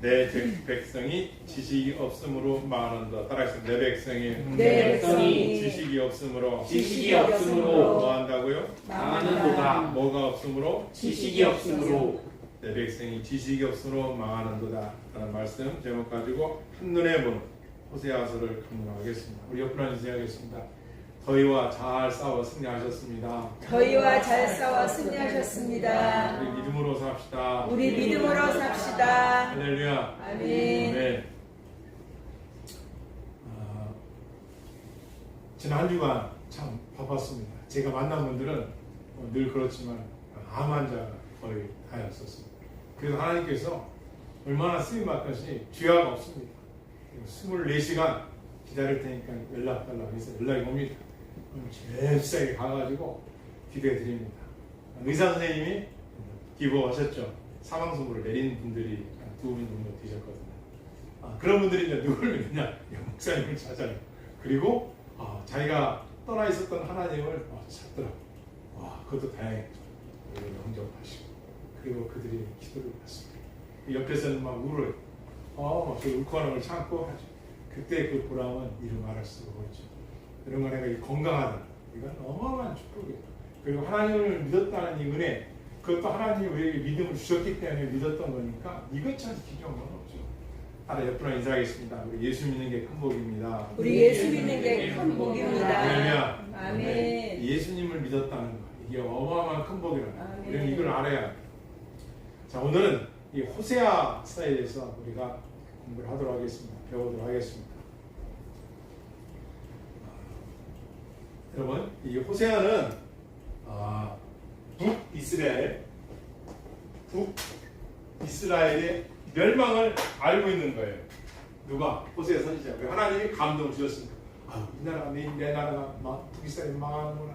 내 백성이 지식이 없으므로 망하는도다. 따라하겠습니다. 내 백성이 지식이 없으므로 뭐 한다고요? 망하는도다. 뭐가 없으므로? 지식이 없으므로. 내 백성이 지식이 없으므로 망하는도다. 라는 말씀 제목 가지고 한눈에 보는 호세아서를 강론하겠습니다. 우리 옆으로 인사하겠습니다. 더위와 잘 싸워 승리하셨습니다. 더위와 잘 싸워 승리하셨습니다. 우리 믿음으로 삽시다. 우리 믿음으로 삽시다. 할렐루야. 아멘. 지난 한 주간 참 바빴습니다. 제가 만난 분들은 늘 그렇지만 암 환자가 거의 다였었습니다. 그래서 하나님께서 얼마나 쓰임 받듯이 죄가 없습니다. 24시간 기다릴 테니까 연락 달라고 해서 연락이 옵니다. 잽싸게 가가지고 기도해 드립니다. 의사 선생님이 기부하셨죠. 사망 선고를 내린 분들이 두 분 정도 되셨거든요. 그런 분들이 이제 누굴 믿느냐? 목사님을 찾아요. 그리고 자기가 떠나 있었던 하나님을 찾더라고. 그것도 다행이죠. 영접하시고 그리고 그들이 기도를 받습니다. 옆에서는 막 울어요. 저 울컥하는 걸 참고 하죠. 그때 그 보람은 이루 말할 수가 없죠. 이런 거 내가 건강하다. 이건 어마어마한 축복이에요. 그리고 하나님을 믿었다는 이 은혜, 그것도 하나님이 우리에게 믿음을 주셨기 때문에 믿었던 거니까 이것처럼 기적은 없죠. 따라 옆으로 인사하겠습니다. 우리 예수 믿는 게 큰 복입니다. 우리 예수 믿는 게 큰 복입니다. 아멘. 예수님을 믿었다는 거, 이게 어마어마한 큰 복이라는 거. 우리는 이걸 알아야 합니다. 자, 오늘은 이 호세아서에 대해서 우리가 공부를 하도록 하겠습니다. 배우도록 하겠습니다. 여러분, 이 호세아는 북이스라엘의 멸망을 알고 있는 거예요. 누가? 호세아 선지자가. 하나님이 감동을 주셨습니다. 이 나라가 내 나라가 북이스라엘이 망하는구나.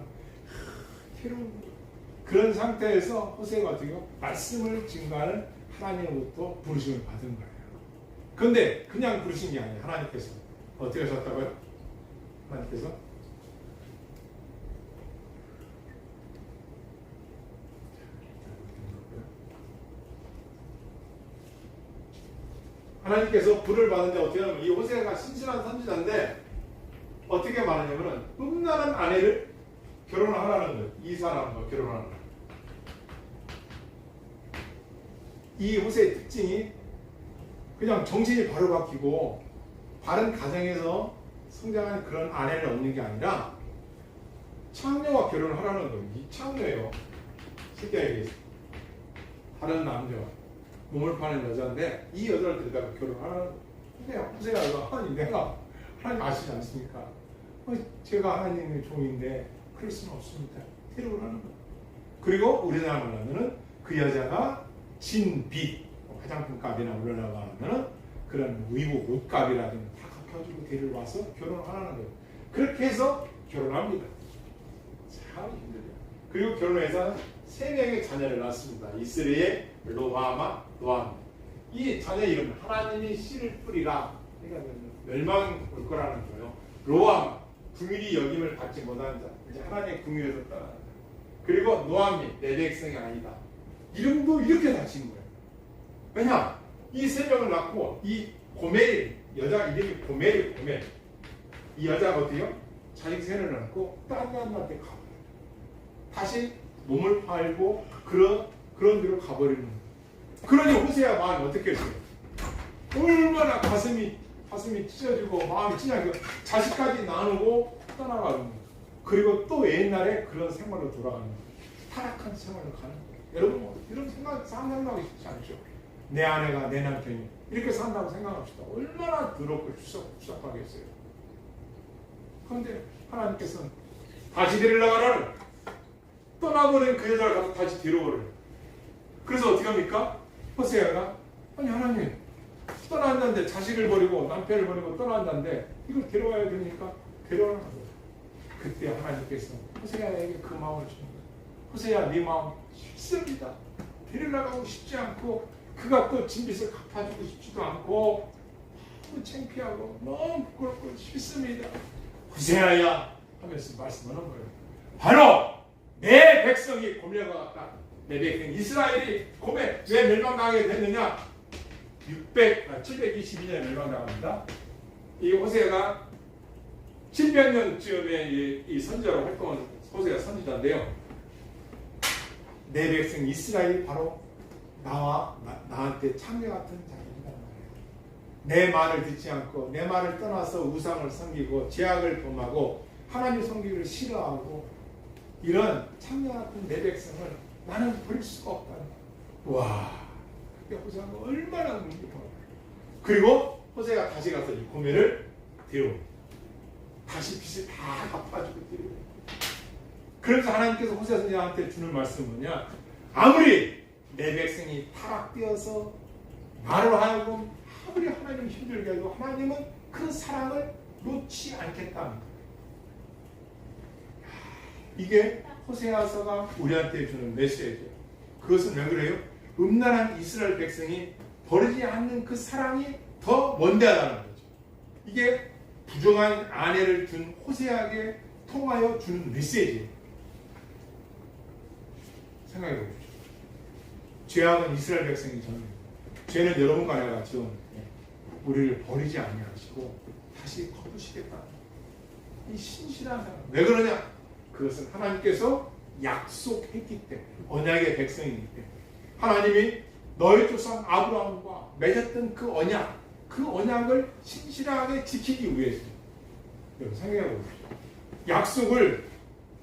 괴로운 그런 상태에서 호세아가 어떻게 말씀을 증거하는 하나님으로부터 부르심을 받은 거예요. 그런데 그냥 부르신 게 아니에요. 하나님께서 어떻게 하셨다고요? 하나님께서 불을 받는데 어떻게 하면 이 호세아가 신실한 선지자인데 어떻게 말하냐면은 음란한 아내를 결혼하라는 거예요. 이 사람과 결혼하는 거예요. 이 호세의 특징이 그냥 정신이 바로 바뀌고 바른 가정에서 성장한 그런 아내를 얻는 게 아니라 창녀와 결혼을 하라는 거예요. 이 창녀예요. 쉽게 얘기해서 다른 남자와 몸을 파는 여자인데 이 여자를 데려다가 결혼하라는 거예요. 근데 호세아가 하나님 아시지 않습니까? 제가 하나님의 종인데 그럴 수는 없습니다. 데려오라는 거예요. 그리고 우리나라 말하면은 그 여자가 진빚 화장품 값이나 올라가면 그런 의복 옷값이라든가 다 갚아주고 데려와서 결혼을 하라는 거예요. 그렇게 해서 결혼합니다. 참 힘들어요. 그리고 결혼해서 3명의 자녀를 낳습니다. 이스라엘, 로하마, 노아미. 이 자녀 이름은 하나님이 씨를 뿌리라. 그러니까 멸망 올 거라는 거예요. 로하마, 긍휼히 여김을 받지 못한 자. 이제 하나님의 긍휼에서 떠나는 거예요. 그리고 노아미, 내 백성이 아니다. 이름도 이렇게 다 지은 거예요. 왜냐? 이 3명을 낳고 이 고멜, 여자 이름이 고멜. 이 여자가 어때요? 자식 셋을 낳고 딴 남한테 가버려요. 다시 몸을 팔고 그런 데로 가버리는 거예요. 그러니 호세아 마음이 어떻게 했어요? 얼마나 가슴이 찢어지고 마음이 찢어지고 자식까지 나누고 떠나가는 거예요. 그리고 또 옛날에 그런 생활로 돌아가는 거예요. 타락한 생활로 가는 거예요. 여러분 이런 상상하기 쉽지 않죠. 내 아내가 내 남편이 이렇게 산다고 생각합시다. 얼마나 더럽고 추잡하겠어요. 그런데 하나님께서는 다시 데리러 가라를 떠나버린 그 여자를 가서 다시 데려오래요. 그래서 어떻게 합니까? 호세아가 아니 하나님 떠난다는데 자식을 버리고 남편을 버리고 떠난다는데 이걸 데려와야 되니까 데려오라는 거예요. 그때 하나님께서 호세아에게 그 마음을 주는 거예요. 호세아 네 마음 싫습니다. 데려나가고 싶지 않고 그가 또 진빚을 갚아주고 싶지도 않고 너무 창피하고 너무 부끄럽고 싫습니다. 호세아야 하면서 말씀하는 거예요. 바로 내 백성이 고멜과 같다. 내 백성 이스라엘이 고멜 왜 멸망당하게 됐느냐? 722년에 멸망당합니다. 이 호세아가 700년쯤에 이 선지자로 활동한 호세아 선지자인데요. 내 백성 이스라엘이 바로 나한테 참외 같은 자들이란 말이에요. 내 말을 듣지 않고 내 말을 떠나서 우상을 섬기고 죄악을 범하고 하나님 섬기기를 싫어하고 이런 참외 같은 내 백성을 나는 버릴 수가 없다는 거예요. 와, 그게 호세아가 얼마나 눈깊어. 그리고 호세아가 다시 가서 이 고멜을 데려옵니다. 다시 빚을 다 갚아주고 데려옵니다. 그래서 하나님께서 호세아 선지자한테 주는 말씀은 뭐냐? 아무리 내 백성이 타락되어서 나로 하여금 아무리 하나님을 힘들게 해도 하나님은 그 사랑을 놓지 않겠다는 거예요. 이게 호세아서가 우리한테 주는 메시지예요. 그것은 왜 그래요? 음란한 이스라엘 백성이 버리지 않는 그 사랑이 더 원대하다는 거죠. 이게 부정한 아내를 둔 호세아에게 통하여 주는 메시지예요. 생각해 보십시오. 죄악은 이스라엘 백성이 전입니다. 죄는 여러분과 내가 지은 우리를 버리지 아니하시고 다시 거두시겠다. 이 신실한 사람. 왜 그러냐? 그것은 하나님께서 약속했기 때문에, 언약의 백성이기 때문에. 하나님이 너희 조상 아브라함과 맺었던 그 언약을 신실하게 지키기 위해서. 여러분 생각해 보십시오. 약속을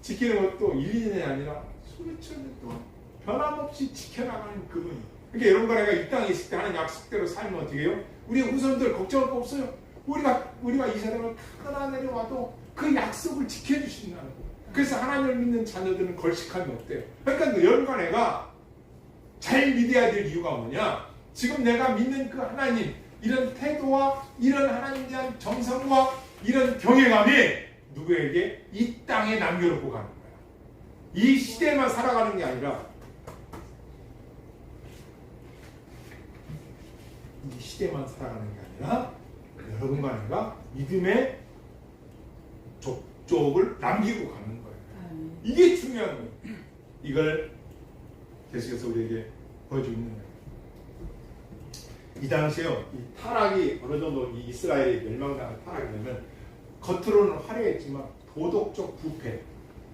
지키는 것도 1, 2년이 아니라 수천 년 동안 변함없이 지켜나가는 그분이. 그러니까 여러분과 내가 이 땅에 있을 때 하는 약속대로 살면 어떻게 해요? 우리 후손들 걱정할 거 없어요. 우리가 이 세상을 타거나 내려와도 그 약속을 지켜주신다는 거예요. 그래서 하나님을 믿는 자녀들은 걸식함이 없대요. 그러니까 여러분과 내가 잘 믿어야 될 이유가 뭐냐? 지금 내가 믿는 그 하나님, 이런 태도와 이런 하나님에 대한 정성과 이런 경외감이 누구에게 이 땅에 남겨놓고 가는 거야. 이 시대만 살아가는 게 아니라 이 시대만 살아가는 게 아니라 여러분과 내가 믿음의 족적을 남기고 가는 거예요. 이게 중요한 거예요. 이걸 계속해서 우리에게 보여주고 있는 거예요. 이 당시에요, 이 타락이 어느 정도 이 이스라엘이 멸망당한 타락이 되면 겉으로는 화려했지만 도덕적 부패,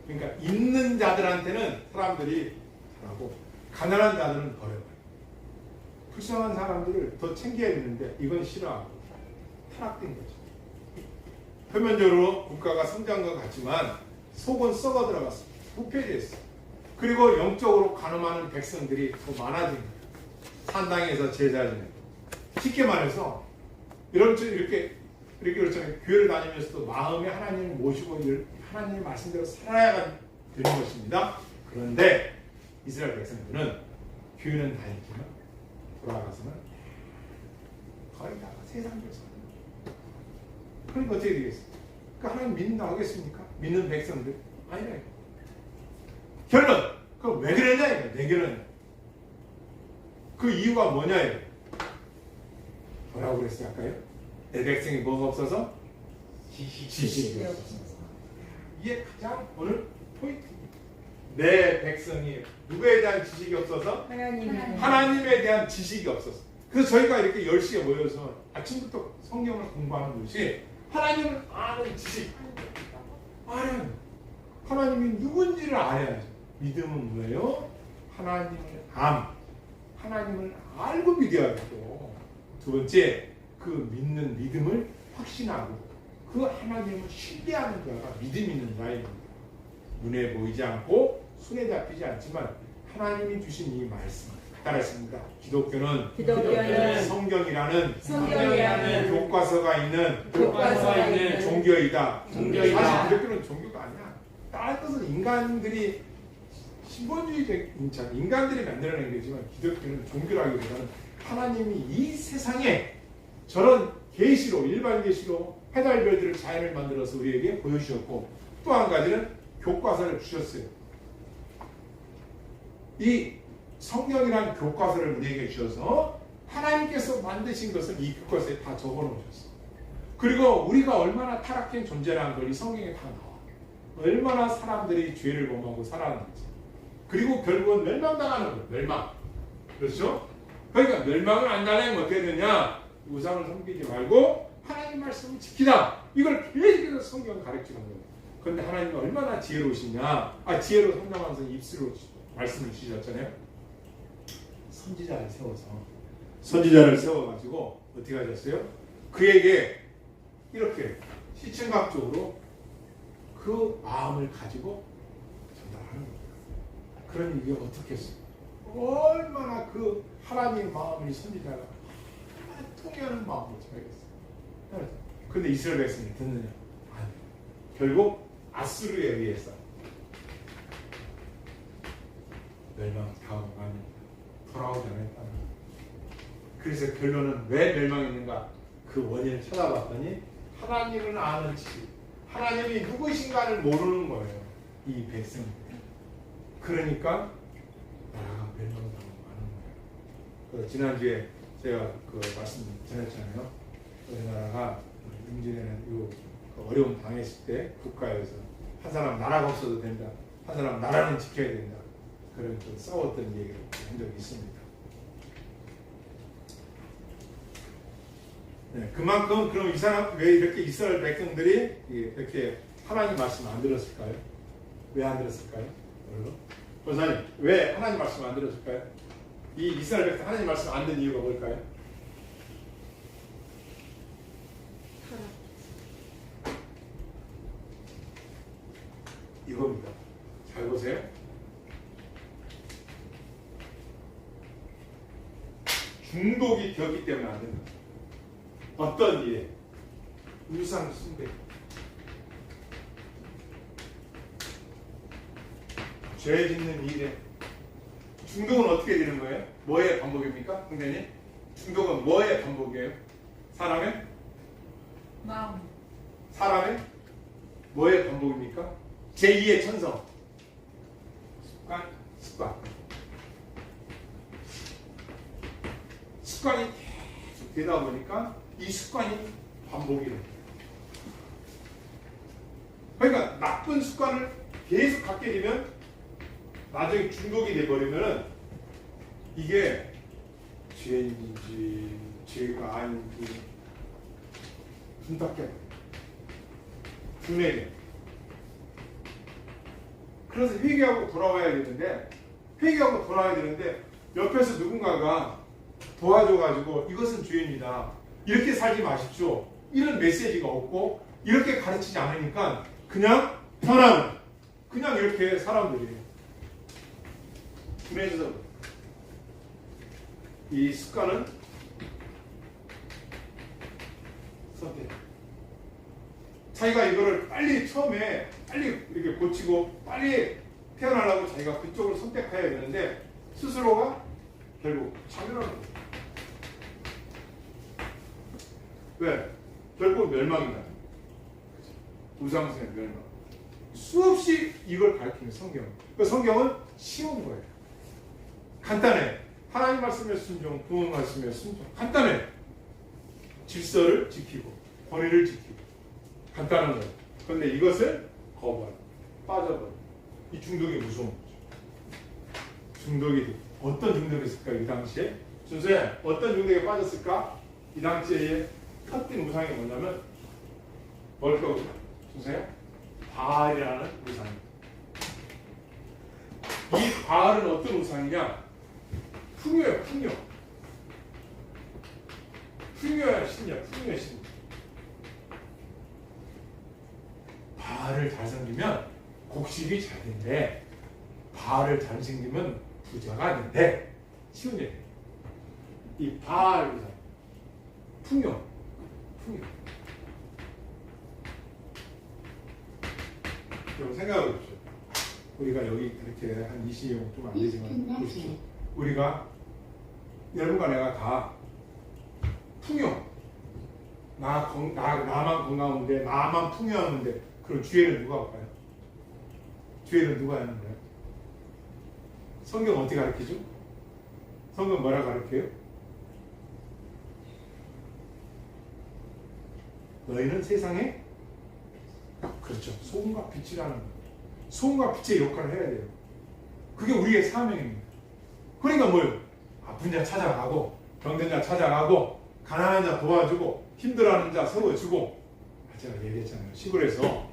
그러니까 있는 자들한테는 사람들이 잘하고 가난한 자들은 버려요. 불쌍한 사람들을 더 챙겨야 되는데 이건 싫어하고 타락된 거죠. 표면적으로 국가가 성장한 것 같지만 속은 썩어 들어갔어. 부패됐어. 그리고 영적으로 가늠하는 백성들이 더 많아진 거예요. 산당에서 제자 지내고. 쉽게 말해서 이렇게 그렇잖아요. 교회를 다니면서도 마음에 하나님을 모시고 하나님의 말씀대로 살아야 되는 것입니다. 그런데 이스라엘 백성들은 교회는 다녔지만 돌아가서는 거의 다 세상대로 사는 거예요. 그러니까 어떻게 되겠어요? 그러니까 하나님 믿는다고 하겠습니까? 믿는 백성들? 아니라. 결론! 그럼 왜 그러냐? 왜 그러냐? 그 이유가 뭐냐? 뭐라고 그랬어요? 아까요? 내 백성이 뭐가 없어서? 지식이 없어서. 이게 가장 오늘 포인트입니다. 내 백성이 누구에 대한 지식이 없어서? 하나님에 대한 지식이 없어서. 그래서 저희가 이렇게 10시에 모여서 아침부터 성경을 공부하는 것이 하나님을 아는 지식. 알아요. 하나님이 누군지를 알아야죠. 믿음은 뭐예요? 하나님을 알고 믿어야죠. 두 번째, 그 믿는 믿음을 확신하고 그 하나님을 신뢰하는 자가 믿음 있는 자입니다. 눈에 보이지 않고 손에 잡히지 않지만 하나님이 주신 이 말씀 따라했습니다. 기독교는 성경이라는 교과서가 있는 종교이다. 사실 기독교는 종교가 아니야. 다른 것은 인간들이 신본주의적 인간들이 만들어낸 거지만 기독교는 종교라기보다는 하나님이 이 세상에 저런 계시로, 일반 계시로 해달별들을 자연을 만들어서 우리에게 보여주셨고, 또 한 가지는 교과서를 주셨어요. 이 성경이라는 교과서를 우리에게 주셔서 하나님께서 만드신 것을 이 교과서에 다 적어놓으셨어요. 그리고 우리가 얼마나 타락한 존재라는 걸 이 성경에 다 나와. 얼마나 사람들이 죄를 범하고 살아가는지. 그리고 결국은 멸망당하는 거예요. 멸망. 그렇죠? 그러니까 멸망을 안 달라면 어떻게 되냐? 우상을 섬기지 말고 하나님 말씀을 지키라. 이걸 계속해서 성경 가르치는 거예요. 그런데 하나님은 얼마나 지혜로우시냐? 지혜로 성장하면서 입술로 말씀을 주셨잖아요. 선지자를 세워가지고 어떻게 하셨어요? 그에게 이렇게 시층각적으로 그 마음을 가지고 전달하는 거예요. 그러니 이게 어떻게 했어요? 얼마나 그 하나님 마음을 선지자가 통하는 마음을 전하겠어요. 그런데 이스라엘 백성이 듣느냐? 아니. 결국 아수르에 의해서 멸망 당하고 돌아오지 않았다는 거예요. 그래서 결론은 왜 멸망했는가? 그 원인을 찾아봤더니 하나님을 아는 지식, 하나님이 누구신가를 모르는 거예요. 이 백성이. 그러니까 나라가 멸망당하고 마는 거예요. 지난주에 제가 그 말씀 전했잖아요. 우리나라가 임진왜란 어려움 당했을 때 국가에서 한 사람 나라가 없어도 된다, 한 사람 나라는 지켜야 된다, 그런 좀 싸웠던 얘기를 한 적이 있습니다. 네, 그만큼 그럼 이 사람 왜 이렇게 이스라엘 백성들이 이렇게 하나님 말씀 안 들었을까요? 왜 안 들었을까요? 권사님, 왜 하나님 말씀 안 들었을까요? 이 이스라엘 백성 하나님 말씀 안 듣는 이유가 뭘까요? 이겁니다. 잘 보세요. 중독이 되었기 때문에 안 된다. 어떤 일에? 우상 숭배, 죄 짓는 일에. 중독은 어떻게 되는 거예요? 뭐의 반복입니까? 선생님? 중독은 뭐의 반복이에요? 사람의? 마음. 사람의? 뭐의 반복입니까? 제2의 천성. 습관. 습관이 계속 되다 보니까 이 습관이 반복이 됩니다. 그러니까 나쁜 습관을 계속 갖게 되면 나중에 중독이 돼버리면 이게 죄인지 죄가 아닌지 분탁해 분해돼. 그래서 회개하고 돌아와야 되는데 옆에서 누군가가 도와줘가지고 이것은 죄입니다, 이렇게 살지 마십시오, 이런 메시지가 없고 이렇게 가르치지 않으니까 그냥 편한, 그냥 이렇게 사람들이 분해져서 이 습관은 선택. 자기가 이거를 빨리 처음에 빨리 이렇게 고치고 빨리 태어나려고 자기가 그쪽을 선택해야 되는데 스스로가 결국 참여하는 거예요. 왜? 결국 멸망이다. 우상숭의 멸망. 수없이 이걸 가르치는 성경. 그 성경은 쉬운 거예요. 간단해. 하나님 말씀에 순종, 부모 말씀에 순종. 간단해. 질서를 지키고 권위를 지키고 간단한 거예요. 그런데 이것을 거부하고 빠져버려. 이 중독이 무서운 거죠. 중독이 어떤 중독이 있을까? 이 당시에 준수야, 어떤 중독에 빠졌을까? 이 당시에 헛된 우상이 뭐냐면 뭘까? 준수야? 바알이라는 우상입니다. 이 바알은 어떤 우상이냐? 풍요야, 풍요. 풍요야 신이야, 풍요야 신. 바알을 잘 섬기면 곡식이 잘 된대. 바알을 잘 섬기면 부자가 된대. 쉬운 얘기. 이 바알 우상, 풍요. 여러분 생각해 보십시오. 우리가 여기 이렇게 한 20명 좀 안 되지만 보십시오. 우리가 여러분과 내가 다 풍요, 나만 건강한데 나만 풍요하는데 그럼 주의는 누가 할까요? 주의는 누가 하는 거예요? 성경 어떻게 가르치죠? 성경 뭐라 가르쳐요? 너희는 세상에, 그렇죠, 소금과 빛이라는 거예요. 소금과 빛의 역할을 해야 돼요. 그게 우리의 사명입니다. 그러니까 뭐예요? 아픈 자 찾아가고 병든 자 찾아가고 가난한 자 도와주고 힘들어하는 자 세워주고. 제가 얘기했잖아요. 시골에서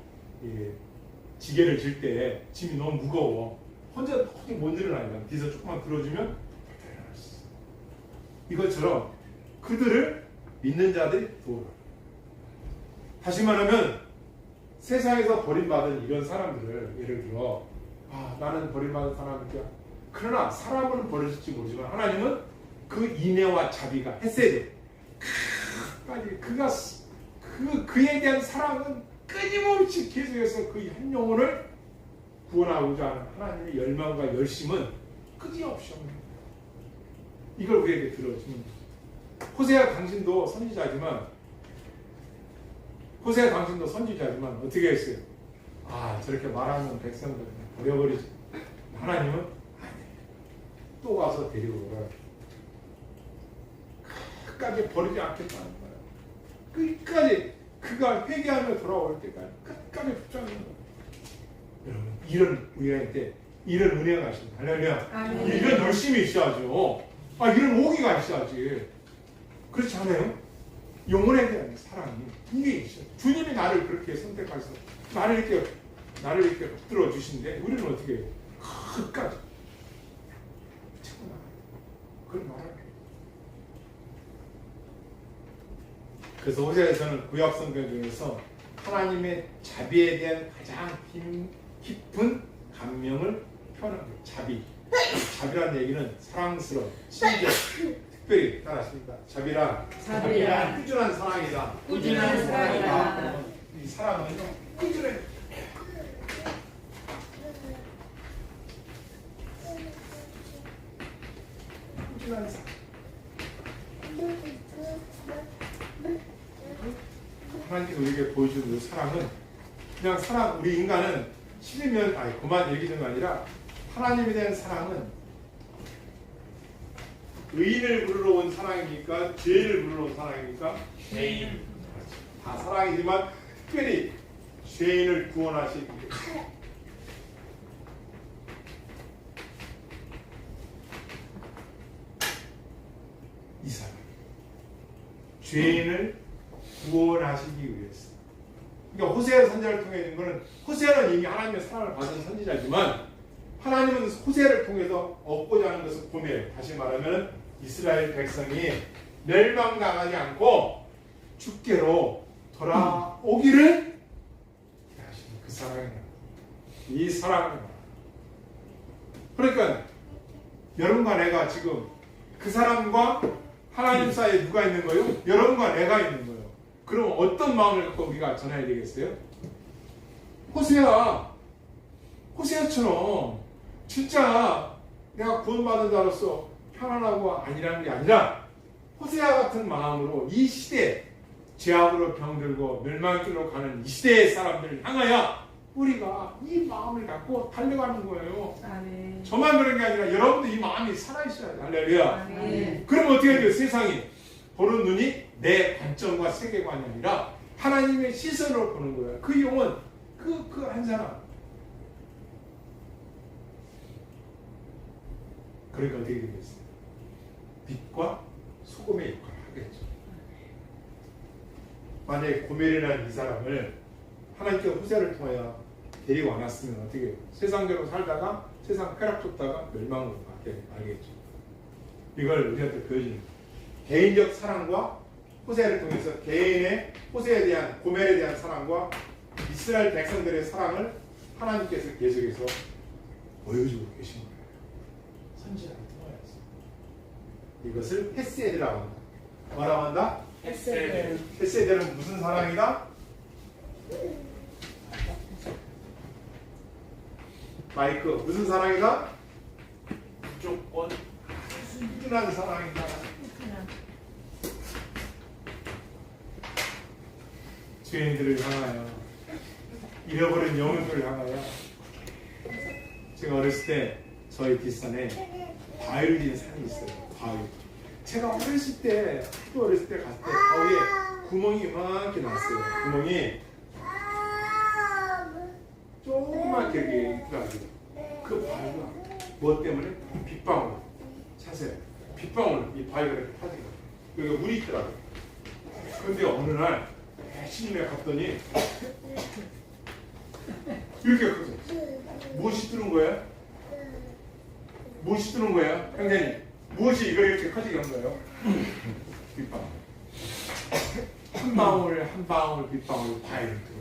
지게를 질 때 짐이 너무 무거워. 혼자 거기 못 일어나니까 뒤에서 조금만 들어주면 일어날 수 있어. 이것처럼 그들을 믿는 자들이 도우라. 다시 말하면 세상에서 버림받은 이런 사람들을 예를 들어 나는 버림받은 사람이야. 그러나 사람은 버려질지 모르지만 하나님은 그 인애와 자비가 헤세드 끝까지 그에 대한 사랑은 끊임없이 계속해서 그 한 영혼을 구원하고자 하는 하나님의 열망과 열심은 끊임없이 없는 거예요. 이걸 우리에게 들어주는 거예요. 호세아 당신도 선지자지만 어떻게 했어요? 저렇게 말하는 백성들 버려버리지. 하나님은 또 와서 데리고 오라. 끝까지 버리지 않겠다는 거예요. 끝까지 그가 회개하며 돌아올 때까지 끝까지 붙잡는 거예요. 여러분 우리가 이때 이런 은혜가 있습니다. 할렐루야. 이런 열심이 있어야죠. 이런 오기가 있어야지. 그렇지 않아요? 영혼에 대한 사랑이 이게 있어요. 주님이 나를 그렇게 선택하셔서 나를 이렇게 붙들어 주신데 우리는 어떻게 해요? 끝까지 붙잡고 나가요. 그걸 말해요. 그래서 호세아에서는 구약 성경 중에서 하나님의 자비에 대한 가장 깊은 감명을 표현한 거예요. 자비라는 얘기는 사랑스러운, 친절, 특별히 따라하십니다. 자비란 꾸준한 사랑이다. 꾸준한 사랑이다. 이 사랑은 꾸준해. 꾸준한 사랑. 하나님께서 우리에게 보여주는 그 사랑은 그냥 우리 인간은 싫으면 그만 얘기하는 게 아니라 하나님에 대한 사랑은 의인을 부르러 온 사랑입니까? 죄인을 부르러 온 사랑입니까? 죄인. 다 사랑이지만 특별히 죄인을 구원하시기 위해 이 사랑 죄인을 구원하시기 위해서. 그러니까 호세아 선지자를 통해 있는 것은 호세아는 이미 하나님의 사랑을 받은 선지자지만 하나님은 호세아를 통해서 얻고자 하는 것은 고멜. 다시 말하면 이스라엘 백성이 멸망당하지 않고 주께로 돌아오기를 하시는 그 사랑이에요. 이 사랑입니다. 그러니까 여러분과 내가 지금 그 사람과 하나님 사이에 누가 있는 거예요? 여러분과 내가 있는 거예요. 그럼 어떤 마음을 갖고 우리가 전해야 되겠어요? 호세아처럼 진짜 내가 구원받은 자로서 편안하고 아니라는 게 아니라 호세아 같은 마음으로 이 시대 죄악으로 병들고 멸망의 길로 가는 이 시대의 사람들을 향하여 우리가 이 마음을 갖고 달려가는 거예요. 아멘. 저만 그런 게 아니라 여러분도 이 마음이 살아있어야 돼. 할렐루야. 아멘. 그럼 어떻게 돼요? 세상이 보는 눈이 내 관점과 세계관이 아니라 하나님의 시선으로 보는 거예요. 그 영혼, 그 한 사람. 그러니까 어떻게 되겠어요? 빛과 소금의 역할을 하겠죠. 만약에 고멜이라는 이 사람을 하나님께서 호세아를 통하여 데리고 안왔으면 어떻게 해요? 세상대로 살다가 세상 쾌락 쫓다가 멸망으로 알겠죠. 이걸 우리한테 보여주는 거예요. 개인적 사랑과 호세아를 통해서 개인의 호세아에 대한 고멜에 대한 사랑과 이스라엘 백성들의 사랑을 하나님께서 계속해서 보여주고 계신 거예요. 선지자를 통하여서 이것을 헤세드라고 한다. 뭐라고 한다? 햇새들. 헤세드는 무슨 사랑이다? 마이크 무슨 사랑이다? 무조건 꾸준한 사랑이다. 죄인들을 향하여 잃어버린 영혼들을 향하여. 제가 어렸을 때 저희 뒷산에 바위진 산이 있어요. 바위. 제가 어렸을 때 학교 어렸을 때 갔을 때 바위에 구멍이 이만하게 났어요. 구멍이 조그맣게 이렇게 있더라고요. 그 바위가 뭐 때문에? 빗방울. 자세요. 빗방울 이 바위가 이렇게 파진 거예요. 여기 물이 있더라고요. 근데 어느 날 신임에 갔더니 이렇게 커져. 무엇이 뜨는 거야? 무엇이 뜨는 거야? 형제님, 무엇이 이걸 이렇게 커지게 한 거예요? 빗방울. 한 방울 한 방울 빗방울 바위를 들어.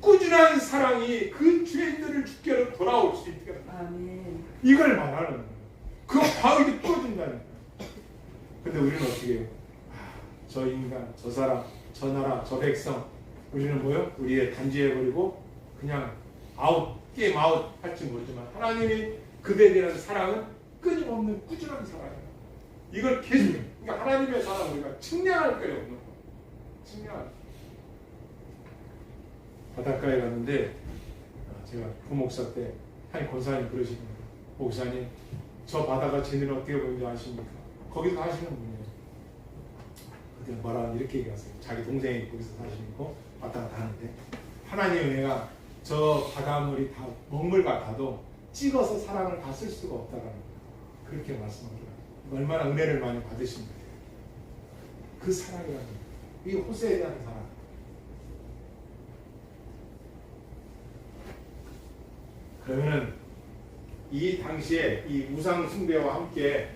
꾸준한 사랑이 그 죄인들을 죽게 돌아올 수 있게 한다. 아멘. 이걸 말하는 거예요. 그 바위도 뚫어준다는 거예요. 근데 우리는 어떻게 해요? 저 인간, 저 사람, 저 나라, 저 백성, 우리는 뭐요? 우리의 단죄해버리고 그냥 아웃, 게임 아웃 할지 모르지만 하나님이 그대에 대한 사랑은 끊임없는 꾸준한 사랑이에요. 이걸 계속, 그러니까 하나님의 사랑 우리가 측량할 거예요. 없는 거. 측량할. 바닷가에 갔는데 제가 부목사 때 한 권사님 그러시는 거예요. 목사님, 저 바다가 쟤는 어떻게 보이는지 아십니까? 거기서 하시는 분이에요. 그때 뭐라 이렇게 얘기하세요. 자기 동생이 거기서 사시고 왔다 갔다 하는데 하나님의 은혜가 저 바닷물이 다 먹물 같아도 찍어서 사랑을 다 쓸 수가 없다라는 거예요. 그렇게 말씀하더라고요. 얼마나 은혜를 많이 받으신 거예요. 그 사랑이라는 거예요. 이 호세에 대한 사랑. 그러면은 이 당시에 이 우상 숭배와 함께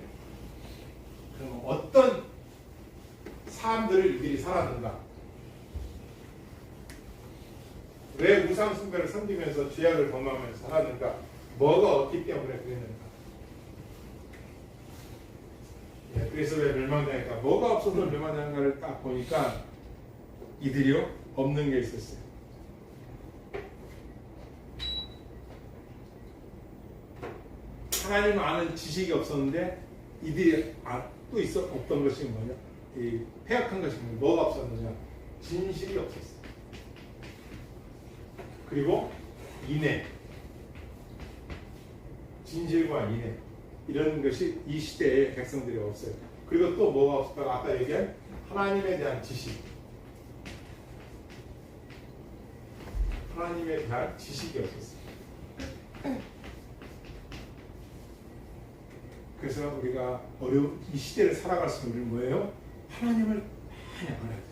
그럼 어떤 삶들을 이들이 살았는가? 왜 우상 숭배를 섬기면서 죄악을 범하면서 살았는가? 뭐가 없기 때문에 그랬는가? 예, 그래서 왜 멸망당할까? 뭐가 없어서 멸망당할까를 딱 보니까 이들이요 없는 게 있었어요. 하나님을 아는 지식이 없었는데 이들이 또 없던 것이 뭐냐? 이 폐악한 것이 뭐가 없었느냐? 진실이 없었어요. 그리고 인애, 진실과 인애 이런 것이 이 시대의 백성들이 없어요. 그리고 또 뭐가 없었다가 아까 얘기한 하나님에 대한 지식, 하나님에 대한 지식이 없었어요. 그래서 우리가 어려운 이 시대를 살아갈 수 있는 우리는 뭐예요? 하나님을 많이 알아야 돼요.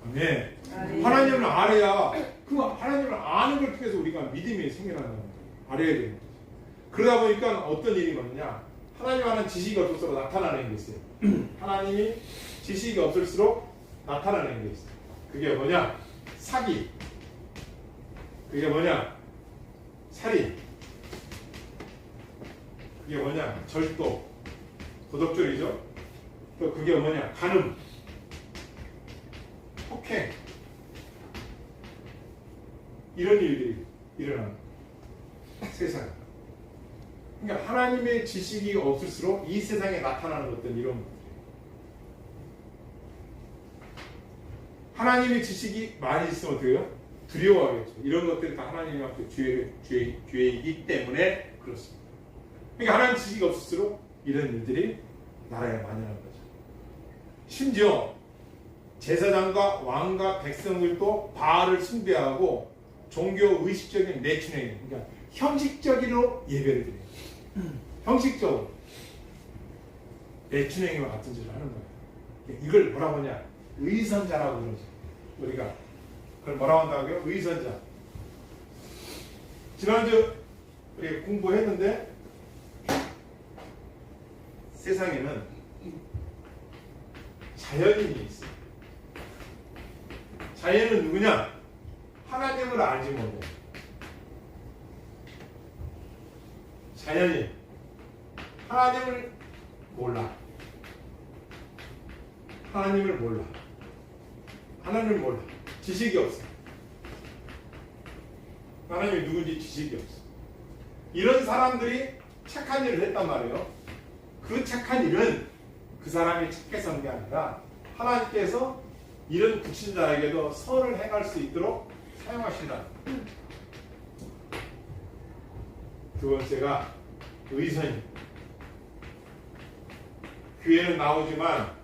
아멘. 하나님을 알아야 그 하나님을 아는 걸 통해서 우리가 믿음이 생겨나는 거예요. 알아야 되는 거죠. 그러다 보니까 어떤 일이 많느냐? 하나님 아는 지식이 없을수록 나타나는 게 있어요. 하나님이 지식이 없을수록 나타나는 게 있어요. 그게 뭐냐? 사기. 그게 뭐냐? 살인. 그게 뭐냐? 절도. 도덕절이죠. 또 그게 뭐냐? 간음, 폭행, 이런 일들이 일어나는 세상. 그러니까 하나님의 지식이 없을수록 이 세상에 나타나는 어떤 이런 것들. 하나님의 지식이 많이 있으면 어떻게 해요? 두려워하겠죠. 이런 것들이 다 하나님한테 죄이기 때문에 그렇습니다. 그러니까 하나님 지식이 없을수록 이런 일들이 나라에 만연한 거죠. 심지어 제사장과 왕과 백성들도 바알을 숭배하고 종교 의식적인 내추닝, 그러니까 형식적으로 예배를 드려요. 형식적으로 내추닝과 같은 짓을 하는 거예요. 이걸 뭐라고 하냐? 의선자라고 그러죠. 우리가 그걸 뭐라고 한다고요? 의선자. 지난주 우리 공부했는데 세상에는 자연인이 있어요. 자연은 누구냐? 하나님을 알지 못해. 자연인. 하나님을 몰라. 하나님을 몰라. 하나님을 몰라. 지식이 없어. 하나님이 누군지 지식이 없어. 이런 사람들이 착한 일을 했단 말이에요. 그 착한 일은 그 사람이 착해서 한 게 아니라 하나님께서 이런 불신자에게도 선을 행할 수 있도록 사용하신다. 두 번째가 의선입니다. 교회는 나오지만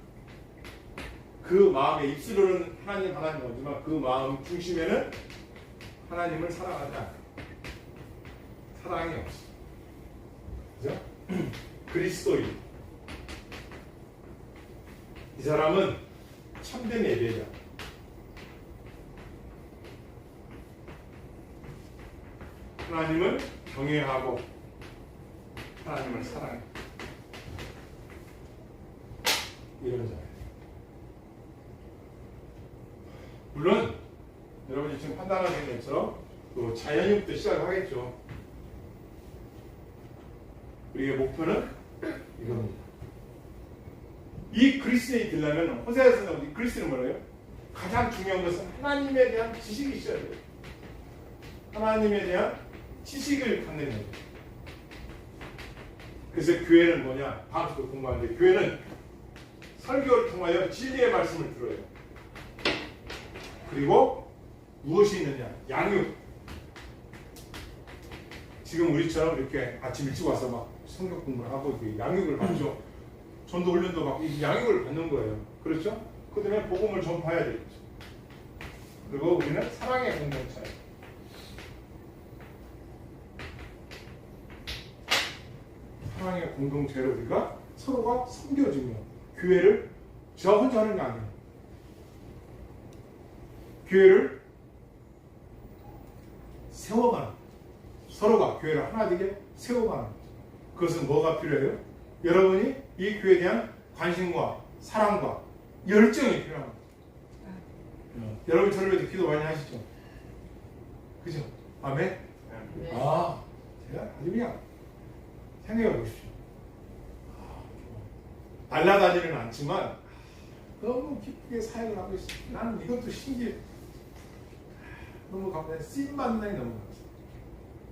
그 마음의 입술로는 하나님 오지만 그 마음 중심에는 하나님을 사랑하지 않아요. 사랑이 없어. 그죠? 그리스도인. 이 사람은 참된 예배자. 하나님을 경외하고 하나님을 사랑해. 이런 자예요. 물론 여러분이 지금 판단하는 것처럼 또 자연육도 시작하겠죠. 우리의 목표는 이겁니다. 이 그리스도에 들려면 호세아서 나오는 이 그리스도는 뭐예요? 가장 중요한 것은 하나님에 대한 지식이 있어야 돼요. 하나님에 대한 지식을 갖는 거예요. 그래서 교회는 뭐냐? 다음 주도 공부하는데 교회는 설교를 통하여 진리의 말씀을 들어요. 그리고 무엇이 있느냐? 양육. 지금 우리처럼 이렇게 아침 일찍 와서 막 성경 공부를 하고 양육을 받죠. 전도 훈련도 받고 이 양육을 받는 거예요. 그렇죠? 그 다음에 복음을 전파해야 되겠죠. 그리고 우리는 사랑의 공동체예요. 사랑의 공동체로 우리가 서로가 섬겨주며 교회를 저 혼자 하는 게 아니에요. 교회를 세워가는, 서로가 교회를 하나 되게 세워가는 거죠. 그것은 뭐가 필요해요? 여러분이 이 교회에 대한 관심과 사랑과 열정이 필요한 거죠. 여러분 저를 위해서 기도 많이 하시죠? 그죠? 아멘? 네. 아, 제가 아주 그냥 생각해 보십시오. 날라다니는 않지만 너무 기쁘게 사역을 하고 있습니다. 나는 이것도 신기해. 너무 감사해. 씬 만나니 너무 감사해.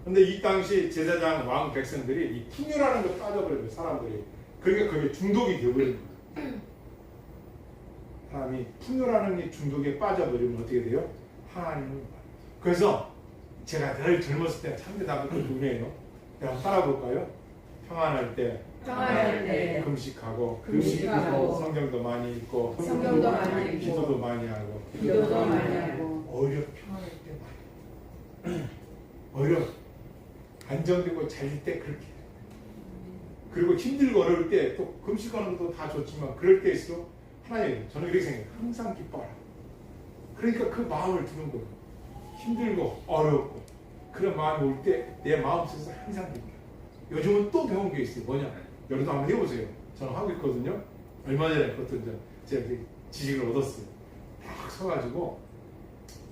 근데 이 당시 제사장 왕 백성들이 이 풍요라는 거 빠져버려요. 사람들이. 그러니까 그게 중독이 되어버린 거예요. 사람이 풍요라는 이 중독에 빠져버리면 어떻게 돼요? 하나님을 봐요. 그래서 제가 늘 젊었을 때 참 대답했던 분이에요. 한번 따라볼까요? 평안할 때 금식하고 성경도 많이 읽고 성경도 많이 읽고 기도도 많이 하고 기도도 많이 하고 오히려 평안할 때 많이 오히려 안정되고 잘릴 때 그렇게 해요. 그리고 힘들고 어려울 때 또 금식하는 것도 다 좋지만 그럴 때일수록 하나님 저는 이렇게 생각해요. 항상 기뻐라. 그러니까 그 마음을 두는 거예요. 힘들고 어렵고 그런 마음이 올 때 내 마음속에서 항상 기뻐요. 요즘은 또 배운 게 있어요. 뭐냐? 여러분도 한번 해보세요. 저는 하고 있거든요. 얼마 전에 그것도 제가 지식을 얻었어요. 딱 서가지고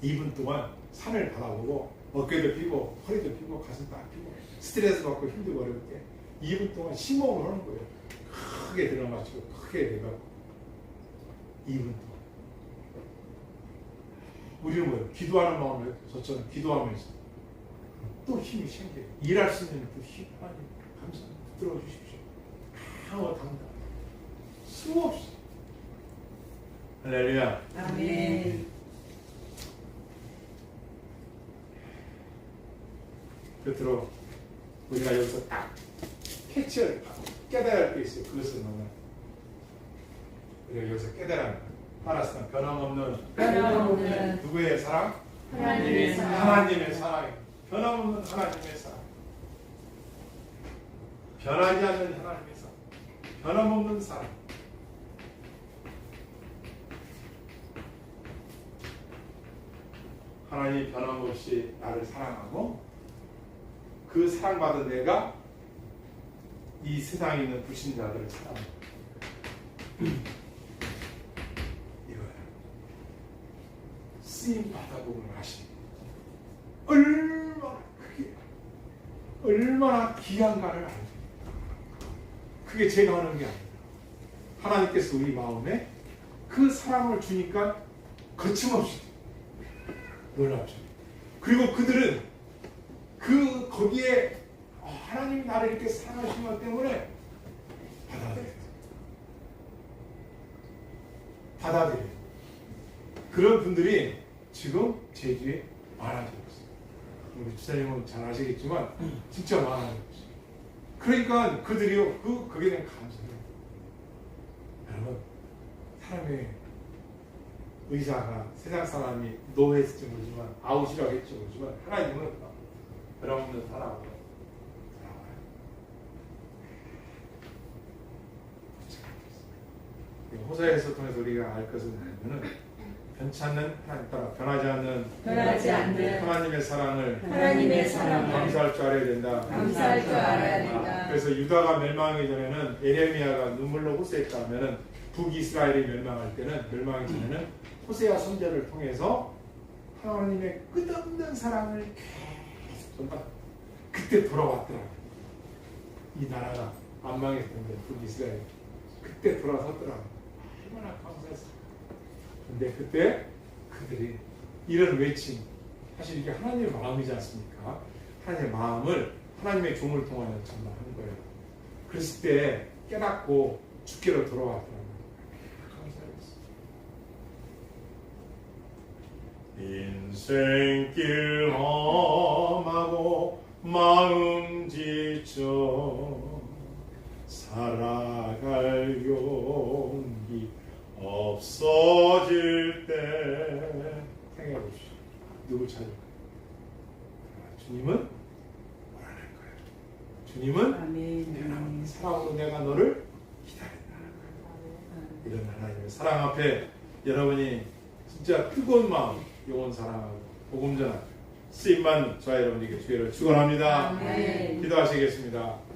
2분 동안 산을 바라보고 어깨도 피고 허리도 피고 가슴 딱 피고 스트레스 받고 힘들고 어려울 때 2분 동안 심호흡을 하는 거예요. 크게 들어마시고 크게 내뱉고 2분 동안. 우리는 뭐예요? 기도하는 마음을 저처럼 기도하면서 또 힘이 생겨요. 일할 수 있는 또 힘. 하나님 감사합니다. 들어와 주십시오. 강하고 당당. 수없이. 할렐루야. 아멘. 끝으로 우리가 여기서 딱 캐치할 깨달을 게 있어요. 그것은 뭐냐? 우리가 여기서 깨달아야 합니다. 따라서 변함없는 누구의 사랑? 하나님의 사랑. 하나님의 사랑. 변함없는 하나님의 사랑. 변하지 않는 하나님의 사랑. 변함없는 사랑. 하나님이 변함없이 나를 사랑하고 그 사랑받은 내가 이 세상에 있는 불신자들을 사랑합니다. 이거야. 쓰임 받아보면 아십니다. 얼마나 크게, 얼마나 귀한가를 알죠. 그게 제가 하는 게 아닙니다. 하나님께서 우리 마음에 그 사랑을 주니까 거침없이 놀랍죠. 그리고 그들은 거기에 하나님이 나를 이렇게 사랑하신 것 때문에 받아들여요. 그런 분들이 지금 제주에 많아지고 있어요. 우리 주사님은 잘 아시겠지만 진짜 많아지고 있어요. 그러니까 그들이요 그게 대한 감사해요. 여러분 사람의 의사가 세상 사람이 노했을지 모르지만 아웃이라고 했지 모르지만 하나님은 변함없는 사랑으로 살아와요. 호세아서 통해서 우리가 알 것은 뭐냐면은 변치 않는 하나님 따라 변하지 않는 하나님의 사랑을 감사할 줄 알아야 된다. 감사할 줄 알아야 된다. 그래서 유다가 멸망하기 전에는 에레미야가 눈물로 호소했다 하면은 북이스라엘이 멸망하기 전에는 호세아 선지자를 통해서 하나님의 끝없는 사랑을 계속 전달. 그때 돌아왔더라고요. 이 나라가 안 망했던데 북이스라엘 그때 돌아섰더라고요. 얼마나 감사했어요. 근데 그때 그들이 이런 외침, 사실 이게 하나님의 마음이지 않습니까? 하나님의 마음을 하나님의 종을 통하여 전달하는 거예요. 그랬을 때 깨닫고 주께로 돌아왔더라고요. 감사했어요. 인생길 험하고 마음 지쳐 살아갈 용기 없어질 때 생각해 보십시오. 누구 찾을까요? 주님은 뭐라는 거예요? 주님은 아멘. 사랑으로 내가 너를 기다린다는 거예요. 이런 하나님의 사랑 앞에 여러분이 진짜 뜨거운 마음, 영원 사랑하고 복음 전한 쓰임만 저와 여러분에게 주의를 축원합니다. 아멘. 기도하시겠습니다.